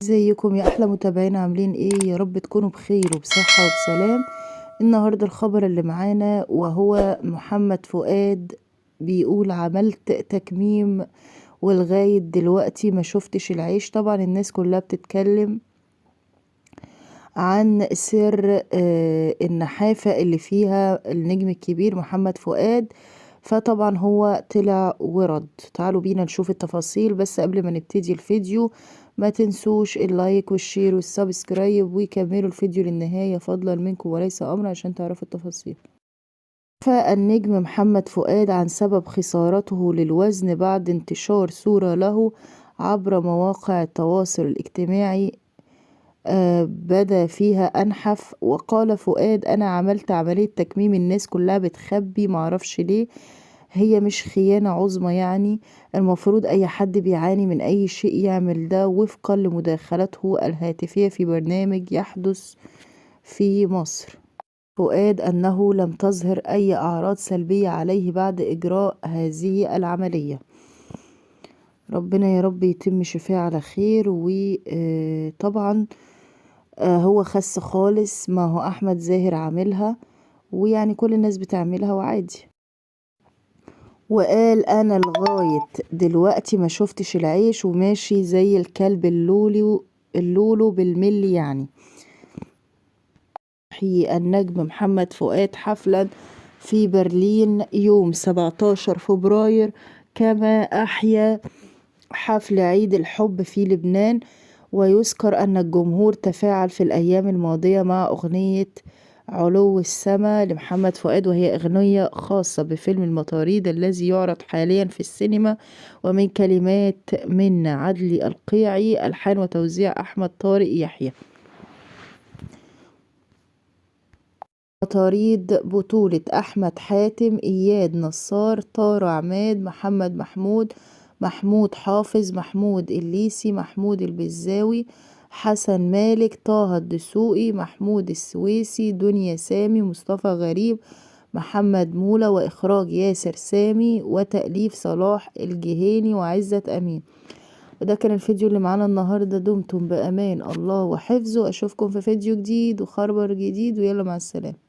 ازيكم يا احلى متابعين؟ عاملين ايه؟ يا رب تكونوا بخير وبصحة وبسلام. النهاردة الخبر اللي معانا وهو محمد فؤاد بيقول عملت تكميم ولغاية دلوقتي ما شفتش العيش. طبعا الناس كلها بتتكلم عن سر النحافة اللي فيها النجم الكبير محمد فؤاد، فطبعا هو طلع ورد. تعالوا بينا نشوف التفاصيل، بس قبل ما نبتدي الفيديو ما تنسوش اللايك والشير والسبسكرايب وكملوا الفيديو للنهاية فضلا منكم وليس أمر عشان تعرفوا التفاصيل. فالنجم محمد فؤاد عن سبب خسارته للوزن بعد انتشار صورة له عبر مواقع التواصل الاجتماعي بدا فيها أنحف. وقال فؤاد أنا عملت عملية تكميم، الناس كلها بتخبي معرفش ليه، هي مش خيانة عظمى يعني، المفروض أي حد بيعاني من أي شيء يعمل ده وفقا لمداخلته الهاتفية في برنامج يحدث في مصر. فؤاد أنه لم تظهر أي أعراض سلبية عليه بعد إجراء هذه العملية. ربنا يا رب يتم شفاه على خير. وطبعا هو خس خالص، ما هو أحمد زاهر عاملها ويعني كل الناس بتعملها وعادي. وقال أنا لغاية دلوقتي ما شفتش العيش وماشي زي الكلب اللولو بالملي يعني. حي النجم محمد فؤاد حفلا في برلين يوم 17 فبراير، كما أحيا حفل عيد الحب في لبنان. ويذكر أن الجمهور تفاعل في الأيام الماضية مع أغنية علو السما لمحمد فؤاد، وهي أغنية خاصة بفيلم المطاريد الذي يعرض حاليا في السينما، ومن كلمات من عدلي القيعي، ألحان وتوزيع أحمد طارق يحيى. مطاريد بطولة أحمد حاتم، إياد نصار، طارق عماد، محمد محمود، محمود حافظ، محمود الليثي، محمود البزاوي، حسن مالك، طه الدسوقي، محمود السويسي، دنيا سامي، مصطفى غريب، محمد مولى، وإخراج ياسر سامي، وتأليف صلاح الجهيني وعزت أمين. وده كان الفيديو اللي معانا النهاردة. دمتم بأمان الله وحفظه. أشوفكم في فيديو جديد وخبر جديد، ويلا مع السلامة.